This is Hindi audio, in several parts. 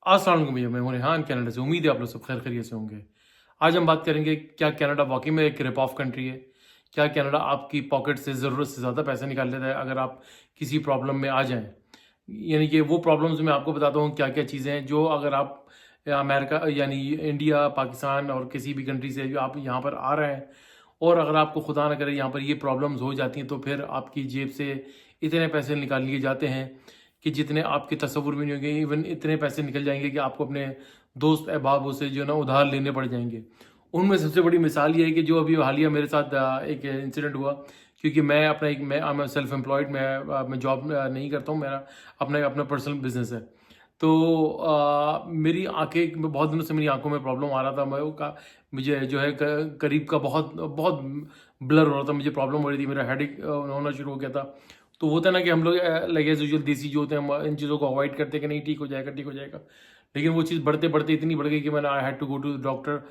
अस्सलाम वालेकुम भैया, मैं हूं रेहान कनाडा से। उम्मीद है आप लोग सब खैर खैरियत से होंगे। आज हम बात करेंगे क्या कनाडा वाकई में एक रिप ऑफ कंट्री है। क्या कनाडा आपकी पॉकेट से ज़रूरत से ज़्यादा पैसे निकाल लेता है अगर आप किसी प्रॉब्लम में आ जाएं। यानी कि वो प्रॉब्लम्स मैं आपको बताता हूँ क्या क्या चीज़ें हैं जो अगर आप अमेरिका यानी इंडिया, पाकिस्तान और किसी भी कंट्री से आप यहाँ पर आ रहे हैं और अगर आपको खुदा ना करे यहाँ पर ये प्रॉब्लम्स हो जाती हैं तो फिर आपकी जेब से इतने पैसे निकाल लिए जाते हैं कि जितने आपके तसव्वुर भी नहीं होंगे। इवन इतने पैसे निकल जाएंगे कि आपको अपने दोस्त अहबाबों से जो है ना उधार लेने पड़ जाएंगे। उनमें सबसे बड़ी मिसाल ये है कि जो अभी हालिया मेरे साथ एक इंसिडेंट हुआ, क्योंकि मैं अपना एक मैं सेल्फ एम्प्लॉयड, मैं जॉब नहीं करता हूँ, मेरा अपना अपना पर्सनल बिजनेस है। तो मेरी आंखें में बहुत दिनों से मेरी आंखों में प्रॉब्लम आ रहा था। मुझे जो है करीब का बहुत बहुत ब्लर हो रहा था, मुझे प्रॉब्लम हो रही थी, मेरा हेडेक होना शुरू हो गया था। तो होता है ना कि हम लोग लाइक एज यूजुअल देसी जो होते हैं हम इन चीज़ों को अवॉइड करते हैं कि नहीं ठीक हो जाएगा ठीक हो जाएगा। लेकिन वो चीज़ बढ़ते बढ़ते इतनी बढ़ गई कि मैंने I had to go to doctor.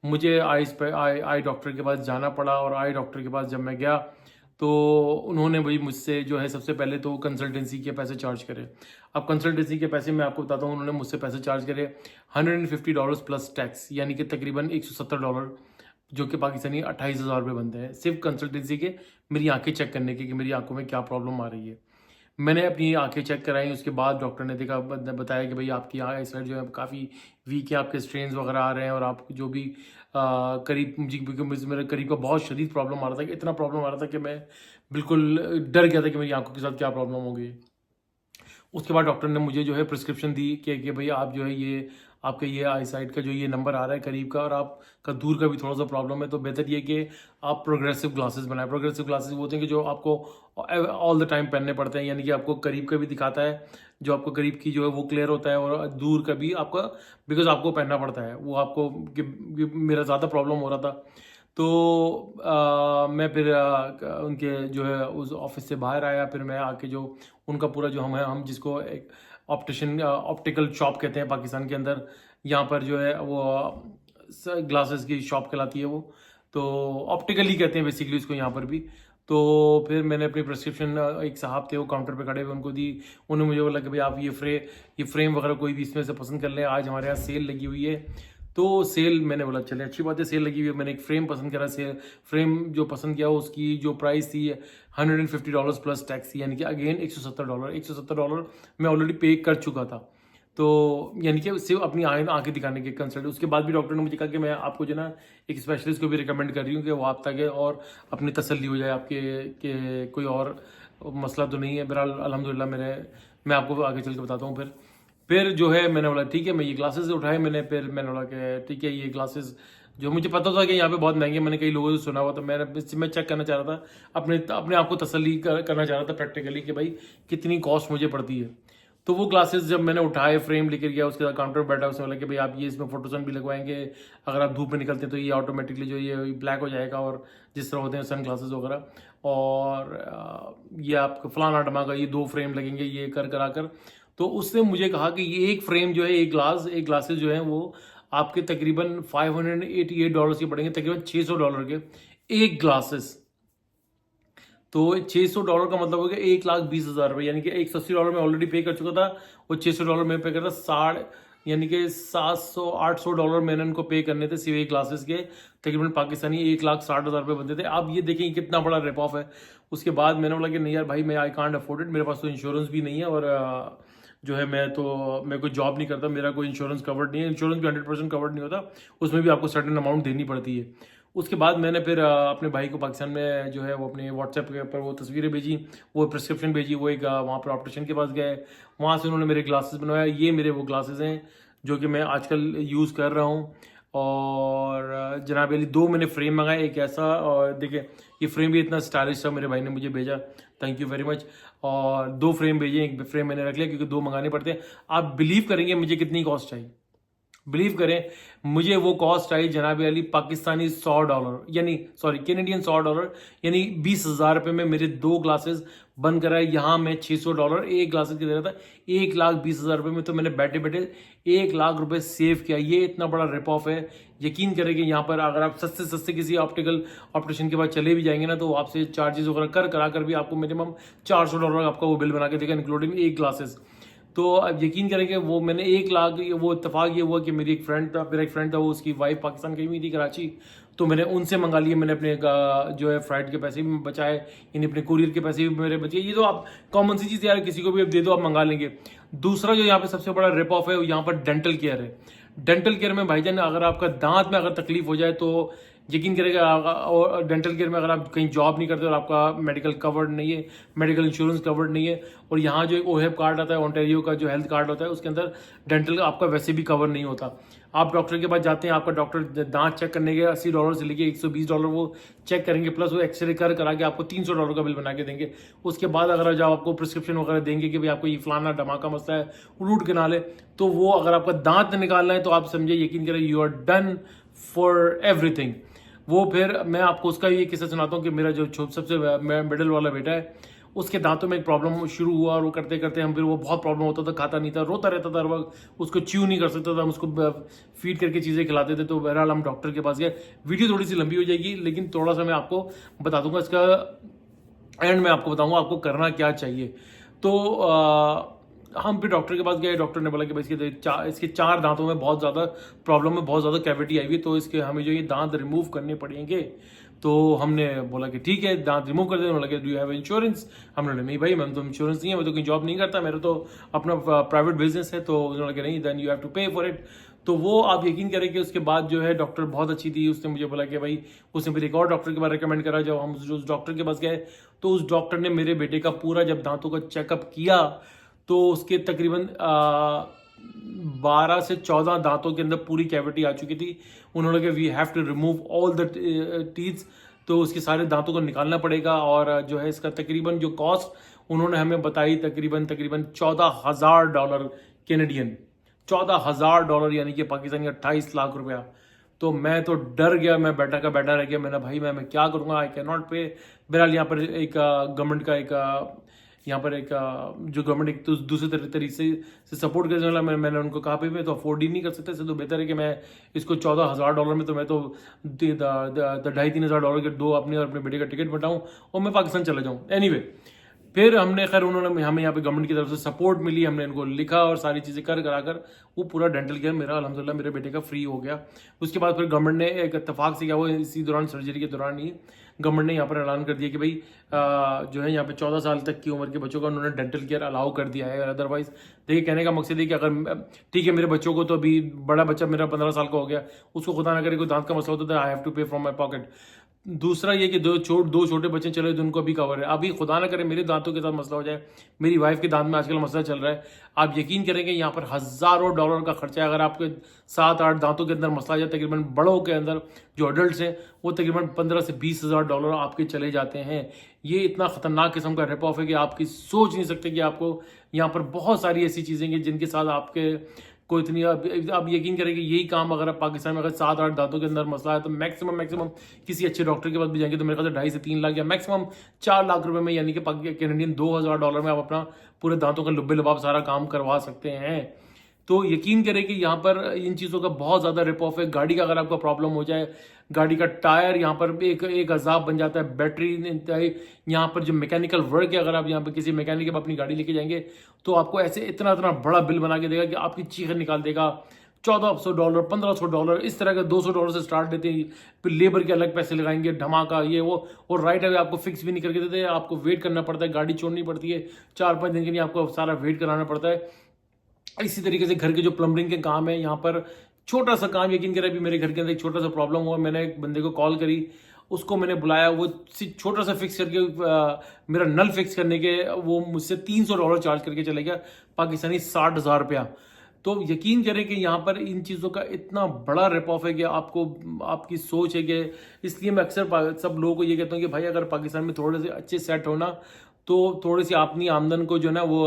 मुझे आई डॉक्टर के पास जाना पड़ा और आई डॉक्टर के पास जब मैं गया तो उन्होंने भाई मुझसे जो है सबसे पहले तो कंसल्टेंसी के पैसे चार्ज करे। अब कंसल्टेंसी के पैसे मैं आपको बताता हूँ, उन्होंने मुझसे पैसे चार्ज करे $150 प्लस टैक्स, यानी कि तकरीबन $170, जो कि पाकिस्तानी 28,000 रुपये बनते हैं सिर्फ कंसल्टेंसी के, मेरी आंखें चेक करने की कि मेरी आंखों में क्या प्रॉब्लम आ रही है। मैंने अपनी आंखें चेक कराई, उसके बाद डॉक्टर ने देखा, बताया कि भाई आपकी आई साइड जो है काफ़ी वीक है, आपके स्ट्रेन्स वगैरह आ रहे हैं और आप जो भी करीब मुझे मेरे करीब का बहुत शदीद प्रॉब्लम आ रहा था, कि इतना प्रॉब्लम आ रहा था कि मैं बिल्कुल डर गया था कि मेरी आंखों के साथ क्या प्रॉब्लम होगी। उसके बाद डॉक्टर ने मुझे जो है प्रिस्क्रिप्शन दी कि भाई आप जो है ये आपके ये आई साइड का जो ये नंबर आ रहा है करीब का और आपका दूर का भी थोड़ा सा प्रॉब्लम है, तो बेहतर ये कि आप प्रोग्रेसिव ग्लासेस बनाएं। प्रोग्रेसिव ग्लासेस वो होते हैं कि जो आपको ऑल द टाइम पहनने पड़ते हैं, यानी कि आपको करीब का भी दिखाता है, जो आपको करीब की जो है वो क्लियर होता है और दूर का भी आपका, बिकॉज आपको पहनना पड़ता है वो आपको कि मेरा ज़्यादा प्रॉब्लम हो रहा था। तो मैं फिर उनके जो है उस ऑफिस से बाहर आया, फिर मैं आके जो उनका पूरा जो हम जिसको एक ऑप्टिशियन ऑप्टिकल शॉप कहते हैं पाकिस्तान के अंदर, यहाँ पर जो है वो ग्लासेस की शॉप कहलाती है वो, तो ऑप्टिकल ही कहते हैं बेसिकली उसको यहाँ पर भी। तो फिर मैंने अपनी प्रिस्क्रिप्शन, एक साहब थे वो काउंटर पे खड़े हुए, उनको दी। उन्होंने मुझे बोला कि भाई आप ये फ्रेम वगैरह कोई भी इसमें से पसंद कर लें, आज हमारे यहाँ सेल लगी हुई है। तो सेल, मैंने बोला चले अच्छी बात है, सेल लगी हुई है। मैंने एक फ्रेम पसंद करा, सेल फ्रेम जो पसंद किया उसकी जो प्राइस थी $150 प्लस टैक्स, यानी कि अगेन $170 मैं ऑलरेडी पे कर चुका था। तो यानी कि सिर्फ अपनी आंखें दिखाने के कंसल्ट। उसके बाद भी डॉक्टर ने मुझे कहा कि मैं आपको जो ना एक स्पेशलिस्ट को भी रिकमेंड कर रही हूँ कि वो आप ताकि और अपनी तसल्ली हो जाए आपके कि कोई और मसला तो नहीं है। बहरहाल अल्हम्दुलिल्लाह मैं आपको आगे चल के बताता हूँ। फिर जो है मैंने बोला ठीक है, मैं ये ग्लासेस उठाए मैंने, फिर मैंने बोला कि ठीक है ये ग्लासेस जो मुझे पता था कि यहाँ पे बहुत महंगे, मैंने कई लोगों से सुना हुआ, तो मैं चेक करना चाह रहा था, अपने आप को तसल्ली करना चाह रहा था प्रैक्टिकली कि भाई कितनी कॉस्ट मुझे पड़ती है। तो वो ग्लासेस जब मैंने उठाए, फ्रेम लेकर गया, उसके बाद काउंटर पर बैठा, उसने बोला कि भाई आप ये इसमें फोटोसन भी लगवाएंगे, अगर आप धूप में निकलते हैं तो ये ऑटोमेटिकली जो ये ब्लैक हो जाएगा, और जिस तरह होते हैं सन ग्लासेस वगैरह, और ये आपका फलाना डमागा, ये 2 फ्रेम लगेंगे, ये करा कर। तो उसने मुझे कहा कि ये एक फ्रेम जो है, एक ग्लासेस जो है वो आपके तकरीबन $588 के पड़ेंगे, तकरीबन $600 के एक ग्लासेस। तो $600 का मतलब हो गया $1,20,000, यानी कि $180 में ऑलरेडी पे कर चुका था और $600 में पे कर रहा, साढ़े यानी कि $700-800 मैंने उनको पे करने थे सिर्फ एक ग्लासेस के, तकरीबन पाकिस्तानी $1,60,000 बनते थे। अब ये देखें कितना बड़ा रेप ऑफ है। उसके बाद मैंने बोला कि नहीं यार भाई, मैं आई कांट अफोर्ड इट, मेरे पास तो इंश्योरेंस भी नहीं है, और जो है मैं कोई जॉब नहीं करता, मेरा कोई इंश्योरेंस कवर्ड नहीं है। इंश्योरेंस भी 100% कवर्ड नहीं होता, उसमें भी आपको सर्टेन अमाउंट देनी पड़ती है। उसके बाद मैंने फिर अपने भाई को पाकिस्तान में जो है वो अपने व्हाट्सएप के ऊपर वो तस्वीरें भेजी, वो प्रिस्क्रिप्शन भेजी, वो एक वहाँ पर ऑप्टिशियन के पास गए, वहाँ से उन्होंने मेरे ग्लासेस बनवाया। ये मेरे वो ग्लासेस हैं जो कि मैं आजकल यूज़ कर रहा हूँ। और जनाब अली 2 मैंने फ्रेम मंगाए, एक ऐसा, और देखिए ये फ्रेम भी इतना स्टाइलिश था, मेरे भाई ने मुझे भेजा, थैंक यू वेरी मच। और 2 फ्रेम भेजे, एक फ्रेम मैंने रख लिया क्योंकि 2 मंगाने पड़ते हैं। आप बिलीव करेंगे मुझे कितनी कॉस्ट आई? बिलीव करें, मुझे वो कॉस्ट आई जनाब अली पाकिस्तानी $100, यानी सॉरी कैनेडियन $100, यानी 20,000 रुपये में मेरे 2 ग्लासेस बन कर आए। यहाँ मैं $600 एक ग्लासेस की दे रहा था, $1,20,000 में तो मैंने बैठे बैठे $1,00,000 सेव किया। ये इतना बड़ा रिप ऑफ है। यकीन करें कि यहाँ पर अगर आप सस्ते सस्ते किसी ऑप्टिशियन के पास चले भी जाएंगे ना, तो आपसे चार्जेस वगैरह करा कर भी आपको मिनिमम $400 आपका वो बिल बना के देगा, इंक्लूडिंग एक ग्लासेस। तो अब यकीन करें कि वो मैंने 1 लाख, वो इत्तेफाक ये हुआ कि मेरा एक फ्रेंड था, वो उसकी वाइफ पाकिस्तान गई हुई थी कराची, तो मैंने उनसे मंगा लिए। मैंने अपने जो है फ्लाइट के पैसे भी बचाए, यानी अपने कुरियर के पैसे भी मेरे बचे। ये तो आप कॉमन सी चीज़ यार, किसी को भी अब दे दो, आप मंगा लेंगे। दूसरा जो यहाँ पे सबसे बड़ा रिप ऑफ है वो यहाँ पर डेंटल केयर है। डेंटल केयर में भाईजान, अगर आपका दांत में अगर तकलीफ हो जाए तो यकीन करेगा, और डेंटल केयर में अगर आप कहीं जॉब नहीं करते और आपका मेडिकल कवर्ड नहीं है, मेडिकल इंश्योरेंस कवर्ड नहीं है, और यहाँ जो एक ओहेब कार्ड आता है, ओंटारियो का जो हेल्थ कार्ड होता है, उसके अंदर डेंटल आपका वैसे भी कवर नहीं होता। आप डॉक्टर के पास जाते हैं, आपका डॉक्टर दांत चेक करने के $80 से लेके $120 वो चेक करेंगे, प्लस वो एक्सरे करा के आपको $300 का बिल बना के देंगे। उसके बाद अगर जब आपको प्रिस्क्रिप्शन वगैरह देंगे कि भाई आपको ये फलाना धमाका मसला है, रूट कनाल है, तो वो अगर आपका दांत निकालना है तो आप समझे, यकीन करें, you are done for everything. वो फिर मैं आपको उसका ये किस्सा सुनाता हूँ कि मेरा जो सबसे मिडिल वाला बेटा है, उसके दांतों में एक प्रॉब्लम शुरू हुआ, और वो करते करते हम फिर वो बहुत प्रॉब्लम होता था, खाता नहीं था, रोता रहता था हर वक्त, उसको च्यू नहीं कर सकता था, हम उसको फीड करके चीज़ें खिलाते थे। तो बहरहाल हम डॉक्टर के पास गए। वीडियो थोड़ी सी लंबी हो जाएगी, लेकिन थोड़ा सा मैं आपको बता दूंगा, इसका एंड में आपको बताऊंगा आपको करना क्या चाहिए। तो हम फिर डॉक्टर के पास गए। डॉक्टर ने बोला कि भाई इसके 4 दांतों में बहुत ज़्यादा प्रॉब्लम है, बहुत ज़्यादा कैविटी आई हुई है, तो इसके हमें जो ये दांत रिमूव करने पड़ेंगे। तो हमने बोला कि ठीक है, दांत रिमूव कर दें। उन्होंने बोला कि डू यू हैव इंश्योरेंस? हमने बोला नहीं भाई, मैम तो इंश्योरेंस नहीं है, मैं तो कहीं जॉब नहीं करता, मेरा तो अपना प्राइवेट बिजनेस है। तो उन्होंने बोला कि नहीं, देन यू हैव टू पे फॉर इट। तो वो आप यकीन करें कि उसके बाद जो है डॉक्टर बहुत अच्छी थी, उसने मुझे बोला कि भाई, उसने फिर एक और डॉक्टर के पास रिकमेंड करा। जब हम उस डॉक्टर के पास गए तो उस डॉक्टर ने मेरे बेटे का पूरा जब दांतों का चेकअप किया तो उसके तकरीबन 12 से 14 दांतों के अंदर पूरी कैविटी आ चुकी थी। उन्होंने कहा we have to remove all the teeths, तो उसके सारे दांतों को निकालना पड़ेगा। और जो है इसका तकरीबन जो कॉस्ट उन्होंने हमें बताई, तकरीबन $14,000 कैनेडियन, $14,000 यानी कि पाकिस्तानी 28 लाख रुपया। तो मैं तो डर गया, मैं बैठा का बैठा रह गया। मैंने भाई मैं क्या करूँगा, आई कैन नॉट पे। बहरहाल यहाँ पर एक गवर्नमेंट का जो गवर्नमेंट एक तो दूसरे तरीके से सपोर्ट करने वाला, मैंने उनको कहा भाई मैं तो अफोर्ड ही नहीं कर सकता, इससे तो बेहतर है कि मैं इसको $14,000 में, तो मैं तो $2,500-3,000 के 2 अपने और अपने बेटे का टिकट बटाऊँ और मैं पाकिस्तान चला जाऊँ। एनीवे, फिर हमने खैर उन्होंने हमें यहाँ पे गवर्नमेंट की तरफ से सपोर्ट मिली, हमने इनको लिखा और सारी चीज़ें कराकर वो पूरा डेंटल केयर मेरा अल्हम्दुलिल्लाह मेरे बेटे का फ्री हो गया। उसके बाद फिर गवर्नमेंट ने एक इत्तेफाक से क्या हुआ, इसी दौरान सर्जरी के दौरान ही गवर्नमेंट ने यहाँ पर ऐलान कर दिया कि भाई जो है यहाँ पे 14 साल तक की उम्र के बच्चों का उन्होंने डेंटल केयर अलाउ कर दिया है। अदरवाइज देखिए, कहने का मकसद है कि अगर ठीक है मेरे बच्चों को, तो अभी बड़ा बच्चा मेरा 15 साल का हो गया, उसको खुदा ना करे कोई दांत का मसला होता है, आई हैव टू पे फ्रॉम माई पॉकेट। दूसरा ये कि दो छोटे बच्चे चले तो उनको अभी कवर है। अभी खुदा ना करे मेरे दांतों के साथ मसला हो जाए, मेरी वाइफ के दांत में आजकल मसला चल रहा है, आप यकीन करेंगे यहाँ पर हज़ारों डॉलर का खर्चा है। अगर आपके 7-8 दांतों के अंदर मसला आ जाए, तकरीबन बड़ों के अंदर जो अडल्ट हैं वो तकरीबन 15 से 20 हज़ार डॉलर आपके चले जाते हैं। ये इतना खतरनाक किस्म का रिप ऑफ है कि आपकी सोच नहीं सकते कि आपको यहाँ पर बहुत सारी ऐसी चीज़ें हैं जिनके साथ आपके को इतनी, आप यकीन करें कि यही काम अगर आप पाकिस्तान में अगर 7-8 दांतों के अंदर मसला है तो मैक्सिमम किसी अच्छे डॉक्टर के पास भी जाएंगे तो मेरे ख्याल से 2.5 से 3 लाख या मैक्सिमम 4 लाख रुपए में, यानी कि कैनेडियन $2,000 में आप अपना पूरे दांतों का लुब्बे लबाब सारा काम करवा सकते हैं। तो यकीन करें कि यहाँ पर इन चीज़ों का बहुत ज़्यादा रिप ऑफ है। गाड़ी का अगर आपका प्रॉब्लम हो जाए, गाड़ी का टायर यहाँ पर भी एक अजाब बन जाता है, बैटरी इंतहाई, यहाँ पर जो मैकेनिकल वर्क है, अगर आप यहाँ पर किसी मैकेनिक के पास अपनी गाड़ी लेके जाएंगे तो आपको ऐसे इतना बड़ा बिल बना के देगा कि आपकी चीखें निकाल देगा। $1,400, $1,500 इस तरह का $200 से स्टार्ट देते हैं, फिर लेबर के अलग पैसे लगाएंगे, धमाका ये वो, और राइट अवे आपको फिक्स भी नहीं करके देते, आपको वेट करना पड़ता है, गाड़ी छोड़नी पड़ती है 4-5 दिन के लिए, आपको सारा वेट कराना पड़ता है। इसी तरीके से घर के जो प्लम्बरिंग के काम है, यहाँ पर छोटा सा काम, यकीन करें अभी मेरे घर के अंदर एक छोटा सा प्रॉब्लम हुआ, मैंने एक बंदे को कॉल करी, उसको मैंने बुलाया, वो छोटा सा फिक्स करके मेरा नल फिक्स करने के वो मुझसे $300 चार्ज करके चले गया, पाकिस्तानी 60,000 रुपया। तो यकीन करें कि यहाँ पर इन चीज़ों का इतना बड़ा रिप ऑफ है कि आपको आपकी सोच है कि, इसलिए मैं अक्सर सब लोगों को ये कहता हूँ कि भाई अगर पाकिस्तान में थोड़े से अच्छे सेट होना तो थोड़ी सी अपनी आमदन को जो है ना वो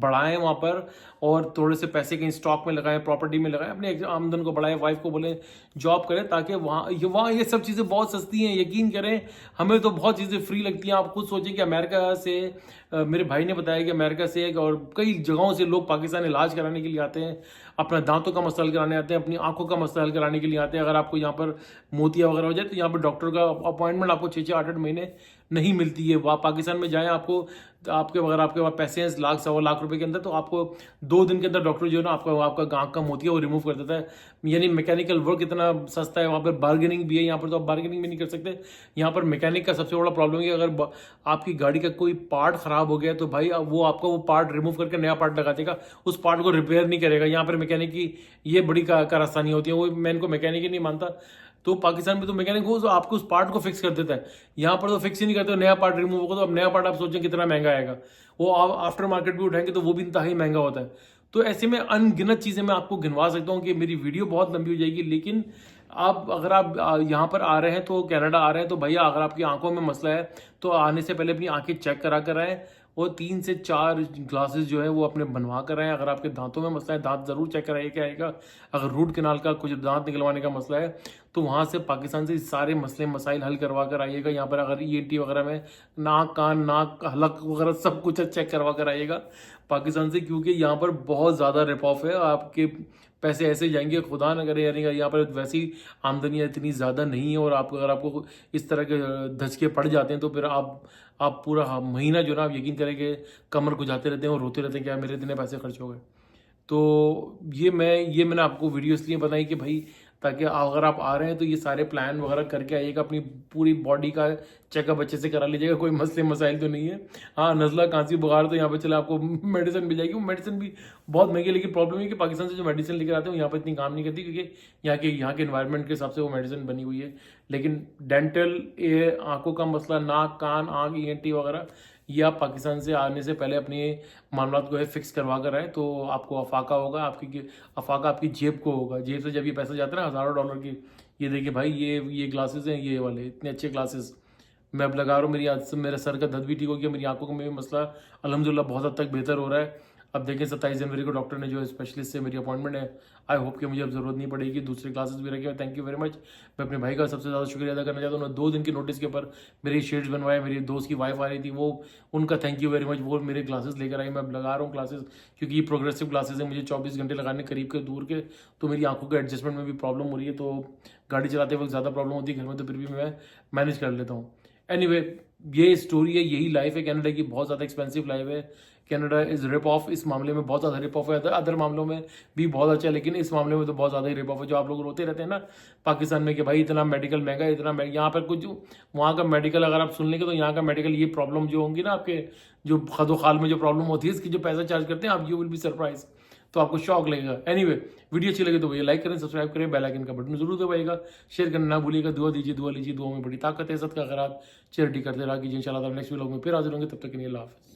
बढ़ाएं वहाँ पर, और थोड़े से पैसे कहीं स्टॉक में लगाएं, प्रॉपर्टी में लगाएं, अपनी आमदन को बढ़ाएं, वाइफ को बोलें जॉब करें, ताकि वहाँ ये सब चीज़ें बहुत सस्ती हैं। यकीन करें हमें तो बहुत चीज़ें फ्री लगती हैं। आप खुद सोचें कि अमेरिका से मेरे भाई ने बताया कि अमेरिका से और कई जगहों से लोग पाकिस्तान इलाज कराने के लिए आते हैं, अपना दांतों का मसला हल कराने आते हैं, अपनी आंखों का मसला हल कराने के लिए आते हैं। अगर आपको यहाँ पर मोतिया वगैरह हो जाए तो यहाँ पर डॉक्टर का अपॉइंटमेंट आपको 6-8 महीने नहीं मिलती है। वहाँ पाकिस्तान में जाएँ, आपको आपके अगर आपके पास पैसे हैं लाख सवा लाख रुपए के अंदर, तो आपको 2 दिन के अंदर डॉक्टर जो है ना आपका आँख का मोतिया वो रिमूव कर देता है। यानी मैकेनिकल वर्क इतना सस्ता है, वहाँ पर बार्गेनिंग भी है। यहाँ पर तो आप बार्गेनिंग भी नहीं कर सकते। यहाँ पर मैकेनिक का सबसे बड़ा प्रॉब्लम है कि अगर आपकी गाड़ी का कोई पार्ट खराब हो गया तो भाई अब वो आपका वो पार्ट रिमूव करके नया पार्ट लगा देगा, उस पार्ट को रिपेयर नहीं करेगा। यहाँ पर मैकेनिक की ये बड़ी कारस्तानी होती है। वो मैं इनको मैकेनिक ही नहीं मानता। तो पाकिस्तान में तो मैकेनिक हो तो आपको उस पार्ट को फिक्स कर देता है। यहाँ पर तो फिक्स ही नहीं करते, नया पार्ट रिमूव होगा तो अब नया पार्ट आप सोचें कितना महंगा आएगा। वो आप आफ्टर मार्केट भी उठाएंगे तो वो भी इंतहाई महंगा होता है। तो ऐसे में अनगिनत चीज़ें मैं आपको गिनवा सकता हूँ कि मेरी वीडियो बहुत लंबी हो जाएगी। लेकिन आप अगर आप यहाँ पर आ रहे हैं तो कनाडा आ रहे हैं तो भैया अगर आपकी आंखों में मसला है तो आने से पहले अपनी आंखें चेक करा कर आएँ। वो 3 से 4 ग्लासेस जो है वो अपने बनवा कर आएँ। अगर आपके दांतों में मसला है, दांत ज़रूर चेक कराइए क्या आएगा। अगर रूट कैनाल का कुछ दांत निकलवाने का मसला है तो वहाँ से पाकिस्तान से सारे मसले मसाइल हल करवा कर आइएगा। यहाँ पर अगर ENT वगैरह में नाक कान नाक हलक वगैरह सब कुछ चेक करवा कर आइएगा पाकिस्तान से, क्योंकि यहाँ पर बहुत ज़्यादा रिप ऑफ है। आपके पैसे ऐसे जाएंगे खुदा न करे। यानी यहाँ पर वैसी आमदनियाँ इतनी ज़्यादा नहीं है और आप अगर आपको इस तरह के धचके पड़ जाते हैं तो फिर आप पूरा महीना जो ना आप यकीन करें कि कमर खुजाते रहते हैं और रोते रहते हैं क्या मेरे इतने पैसे खर्च हो गए। तो ये मैंने आपको वीडियो इसलिए बताई कि भाई ताकि अगर आप आ रहे हैं तो ये सारे प्लान वगैरह करके आइएगा। अपनी पूरी बॉडी का चेकअप अच्छे से करा लीजिएगा। कोई मसले मसाइल तो नहीं है। हाँ, नज़ला खांसी बुखार तो यहाँ पे चले आपको मेडिसिन मिल जाएगी। वो मेडिसिन भी बहुत महंगी है। लेकिन प्रॉब्लम है कि पाकिस्तान से जो मेडिसिन लेकर आते हैं यहाँ पर इतनी काम नहीं करती, क्योंकि यहाँ के इन्वायरमेंट के हिसाब से वो मेडिसिन बनी हुई है। लेकिन डेंटल, ये आंखों का मसला, नाक कान आँख ENT वगैरह, ये आप पाकिस्तान से आने से पहले अपने मामलात को है फिक्स करवा कर आए तो आपको अफाका होगा। अफाका आपकी जेब को होगा। जेब से जब ये पैसा जाता है ना हज़ारों डॉलर की, ये देखिए भाई ये ग्लासेस हैं, ये वाले इतने अच्छे ग्लासेस मैं अब लगा रहा हूँ। मेरी आज से मेरा सर का दर्द भी ठीक हो गया। मेरी आंखों में भी मसला अल्हम्दुलिल्लाह बहुत हद तक बेहतर हो रहा है। अब देखें 27 जनवरी को डॉक्टर ने जो स्पेशलिस्ट से मेरी अपॉइंटमेंट है। आई होप कि मुझे अब ज़रूरत नहीं पड़ेगी। दूसरे क्लासेस भी रखे हुए। Thank you very much. मैं अपने भाई का सबसे ज़्यादा शुक्रिया अदा करना चाहता हूँ। उन्होंने 2 दिन की नोटिस के ऊपर मेरी शेड्स बनवाए। मेरी दोस्त की वाइफ आ रही थी, वो उनका थैंक यू वेरी मच। वो मेरे ग्लासेस लेकर आई। मैं अब लगा रहा हूँ क्लासेस, क्योंकि ये प्रोग्रेसिव ग्लासेस हैं। मुझे 24 घंटे लगाने करीब के दूर के, तो मेरी आंखों के एडजस्टमेंट में भी प्रॉब्लम हो रही है। तो गाड़ी चलाते वक्त ज़्यादा प्रॉब्लम होती है, घर में तो फिर भी मैं मैनेज कर लेता हूँ। एनीवे, ये स्टोरी है, यही लाइफ है कनाडा की। बहुत ज़्यादा एक्सपेंसिव लाइफ है। Canada is rip off. इस मामले में बहुत ज़्यादा रिप ऑफ है। अदर मामलों में भी बहुत अच्छा है, लेकिन इस मामले में तो बहुत ज़्यादा ही रिप ऑफ है। जो आप लोग रोते रहते हैं ना पाकिस्तान में कि भाई इतना मेडिकल महंगा है, इतना महंगा, यहाँ पर कुछ वहाँ का मेडिकल अगर आप सुन लेंगे तो यहाँ का मेडिकल, ये प्रॉब्लम जो होंगी ना आपके जो खदो खाल में जो प्रॉब्लम होती है, इसकी जो पैसा चार्ज करते हैं आप, यू विल बी सरप्राइज। तो आपको शौक लगेगा। एनीवे, वीडियो अच्छी लगे तो भैया लाइक करें, सब्सक्राइब करें, बेल आइकन का बटन जरूर दबाइएगा, शेयर करना ना भूलिएगा। दुआ दीजिए, दुआ लीजिए। दुआ में बड़ी ताकत है। इज़्ज़त का खैरात चैरिटी करते रहा कीजिए। इंशाल्लाह नेक्स्ट व्लॉग में फिर हाजिर होंगे। तब तक के लिए अल्लाह हाफ़िज़।